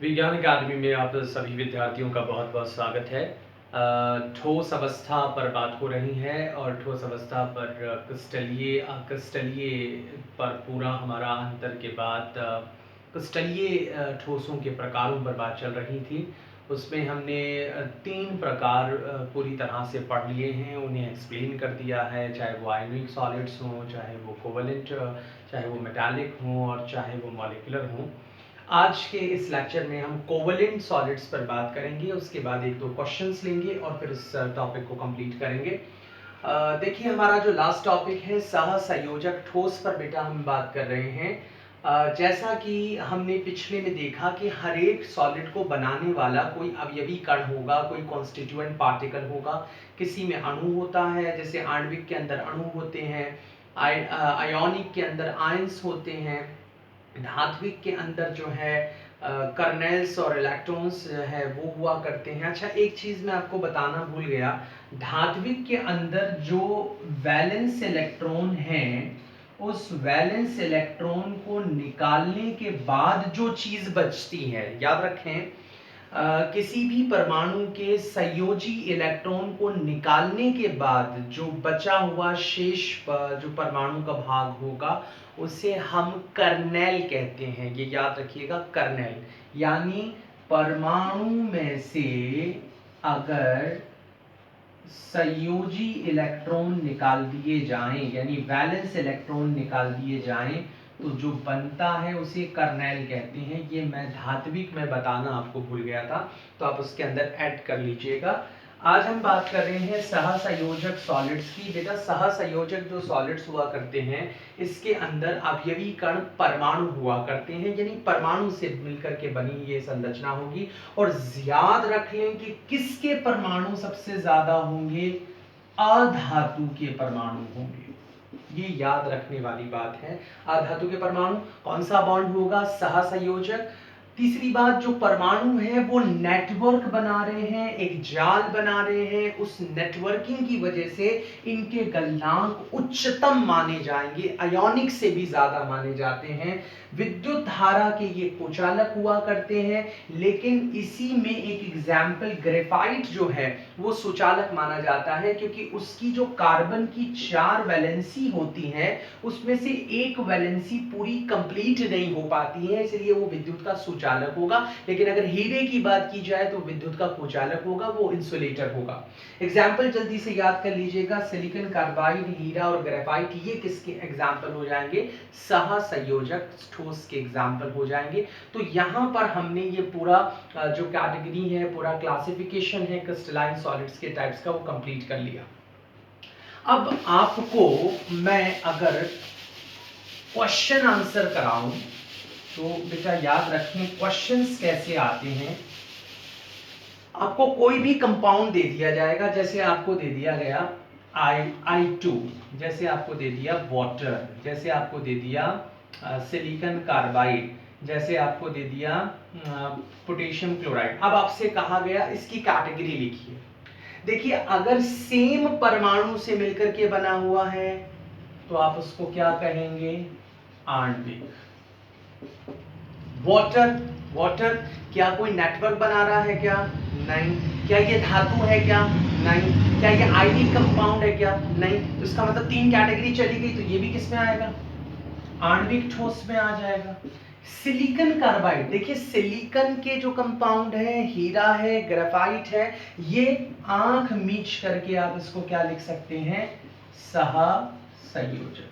विज्ञान अकादमी में आप सभी विद्यार्थियों का बहुत बहुत स्वागत है। ठोस अवस्था पर बात हो रही है और ठोस अवस्था पर क्रिस्टलीय क्रिस्टलीय पर पूरा हमारा अंतर के बाद क्रिस्टलीय ठोसों के प्रकारों पर बात चल रही थी। उसमें हमने 3 प्रकार पूरी तरह से पढ़ लिए हैं, उन्हें एक्सप्लेन कर दिया है, चाहे वो आयनिक सॉलिड्स हों, चाहे वो कोवेलेंट, चाहे वो मेटालिक हों और चाहे वो मॉलिक्यूलर हों। आज के इस लेक्चर में हम कोवेलेंट सॉलिड्स पर बात करेंगे, उसके बाद 1-2 क्वेश्चंस लेंगे और फिर इस टॉपिक को कंप्लीट करेंगे। देखिए हमारा जो लास्ट टॉपिक है सहसंयोजक ठोस पर बेटा हम बात कर रहे हैं। जैसा कि हमने पिछले में देखा कि हर एक सॉलिड को बनाने वाला कोई अवयवी कण होगा, कोई कॉन्स्टिट्यूएंट पार्टिकल होगा, किसी में अणु होता है, जैसे आणविक के अंदर अणु होते हैं, आयोनिक के अंदर आयंस होते हैं, धात्विक के अंदर जो है कर्नेल्स और इलेक्ट्रॉन्स है वो हुआ करते हैं। अच्छा, एक चीज मैं आपको बताना भूल गया, धात्विक के अंदर जो वैलेंस इलेक्ट्रॉन है, उस वैलेंस इलेक्ट्रॉन को निकालने के बाद जो चीज बचती है, याद रखें, किसी भी परमाणु के संयोजी इलेक्ट्रॉन को निकालने के बाद जो बचा हुआ शेष जो परमाणु का भाग होगा उसे हम कर्नेल कहते हैं। ये याद रखिएगा, कर्नेल। यानी परमाणु में से अगर संयोजी इलेक्ट्रॉन निकाल दिए जाएं, यानी वैलेंस इलेक्ट्रॉन निकाल दिए जाएं, तो जो बनता है उसे कर्नेल कहते हैं। ये मैं धात्विक में बताना आपको भूल गया था, तो आप उसके अंदर ऐड कर लीजिएगा। आज हम बात कर रहे हैं सहसंयोजक सॉलिड्स की। बेटा सहसंयोजक जो सॉलिड्स हुआ करते हैं, इसके अंदर अवयवी कण परमाणु हुआ करते हैं, यानी परमाणु से मिलकर के बनी ये संरचना होगी। और याद रख लें कि किसके परमाणु सबसे ज्यादा होंगे? अधातु के परमाणु होंगे। ये याद रखने वाली बात है। अधातु के परमाणु, कौन सा बॉन्ड होगा? सहसंयोजक। तीसरी बात, जो परमाणु है वो नेटवर्क बना रहे हैं, एक जाल बना रहे हैं, उस नेटवर्किंग की वजह से इनके गलनांक उच्चतम माने जाएंगे, आयोनिक से भी ज्यादा माने जाते हैं। विद्युत धारा के ये कुचालक हुआ करते हैं, लेकिन इसी में एक एग्जाम्पल ग्रेफाइट जो है वो सुचालक माना जाता है, क्योंकि उसकी जो कार्बन की 4 वैलेंसी होती है उसमें से एक वैलेंसी पूरी कंप्लीट नहीं हो पाती है, इसलिए वो विद्युत का सुचालक होगा। लेकिन अगर हीरे की बात की जाए तो विद्युत का कुचालक होगा, वो इंसुलेटर होगा। एग्जाम्पल जल्दी से याद कर लीजिएगा, सिलिकॉन कार्बाइड, हीरा और ग्रेफाइट, ये किसके एग्जाम्पल हो जाएंगे? सहसंयोजक ठोस के एग्जाम्पल हो जाएंगे। तो यहां पर हमने ये पूरा जो कैटेगरी है, पूरा क्लासिफिकेशन है क्रिस्टलाइन सॉलिड्स के टाइप्स का, वो कंप्लीट कर लिया। अब आपको मैं अगर क्वेश्चन आंसर कराऊं तो बेटा याद रखें क्वेश्चंस कैसे आते हैं। आपको कोई भी कंपाउंड दे दिया जाएगा, जैसे आपको दे दिया गया I2, जैसे आपको दे दिया वाटर, जैसे आपको दे दिया सिलिकॉन कार्बाइड, जैसे आपको दे दिया पोटेशियम क्लोराइड। अब आपसे कहा गया इसकी कैटेगरी लिखिए। देखिए, अगर सेम परमाणु से मिलकर के बना हुआ है तो आप उसको क्या कहेंगे? आणविक। वाटर, वाटर क्या कोई नेटवर्क बना रहा है क्या? नहीं। क्या ये धातु है क्या? नहीं। क्या ये आयनिक कंपाउंड है क्या? नहीं। तो इसका मतलब 3 कैटेगरी चली गई, तो ये भी किस में आएगा? आणविक ठोस में आ जाएगा। सिलिकॉन कार्बाइड, देखिए सिलिकॉन के जो कंपाउंड है, हीरा है, ग्रेफाइट है, ये आंख मीच करके आप इसको क्या लिख सकते हैं? सहसंयोजक।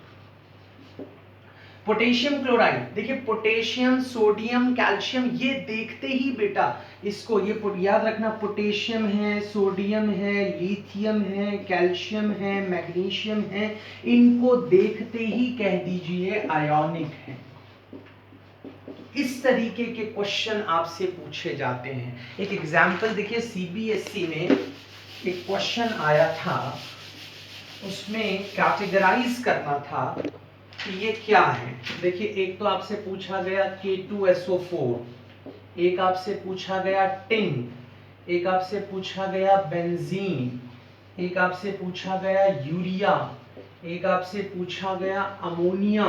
पोटेशियम क्लोराइड, देखिए पोटेशियम, सोडियम, कैल्शियम, ये देखते ही बेटा इसको ये याद रखना, पोटेशियम है, सोडियम है, लिथियम है, कैल्शियम है, मैग्नीशियम है, इनको देखते ही कह दीजिए आयोनिक है। इस तरीके के क्वेश्चन आपसे पूछे जाते हैं। एक एग्जाम्पल देखिए, सीबीएसई में एक क्वेश्चन आया था, उसमें कैटेगराइज करना था कि ये क्या है। देखिए, एक तो आपसे पूछा गया K2SO4, एक आपसे पूछा गया टिन, एक आपसे पूछा गया बेंजीन, एक आपसे पूछा गया यूरिया, एक आपसे पूछा गया अमोनिया,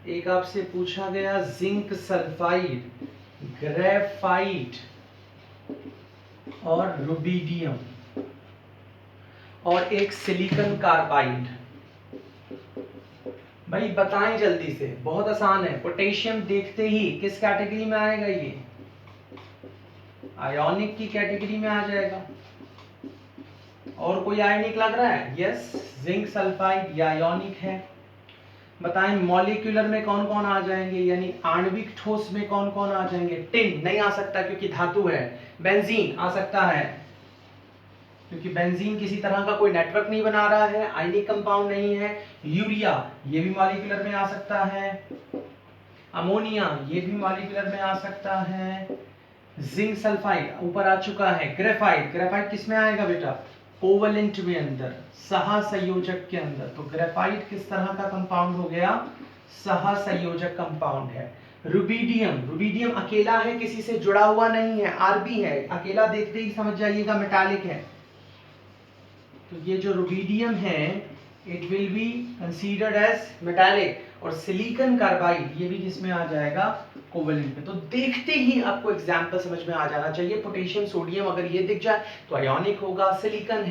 एक आपसे पूछा गया जिंक सल्फाइड, ग्रेफाइट और रुबिडियम और एक सिलिकॉन कार्बाइड। भाई बताएं जल्दी से, बहुत आसान है। पोटेशियम देखते ही किस कैटेगरी में आएगा? ये आयोनिक की कैटेगरी में आ जाएगा। और कोई आयनिक लग रहा है? यस, जिंक सल्फाइड ये आयोनिक है। बताएं मॉलिक्यूलर में कौन कौन आ जाएंगे, यानी आणविक ठोस में कौन कौन आ जाएंगे? टिन नहीं आ सकता क्योंकि धातु है। बेंजीन आ सकता है क्योंकि बेंजीन किसी तरह का कोई नेटवर्क नहीं बना रहा है, आयनिक कंपाउंड नहीं है। यूरिया ये भी मॉलिक्यूलर में आ सकता है। अमोनिया ये भी मॉलिक्यूलर में आ सकता है। जिंक सल्फाइड ऊपर आ चुका है। ग्रेफाइट, ग्रेफाइट किस में आएगा बेटा? कोवलेंट में अंदर, सहसंयोजक के अंदर। तो ग्रेफाइट किस तरह का कंपाउंड हो गया? सहसंयोजक कंपाउंड है। रुबिडियम, रुबिडियम अकेला है, किसी से जुड़ा हुआ नहीं है, आरबी है, अकेला देखते ही समझ जाइएगा मेटालिक है। तो ये जो रुबिडियम है it will be considered as metallic. और सिलिकॉन कार्बाइड ये भी किसमें आ जाएगा? कोवेलेंट में। तो देखते ही आपको एग्जांपल समझ में आ जाना चाहिए। पोटेशियम सोडियम अगर ये दिख जाए तो आयोनिक होगा, सिलिकॉन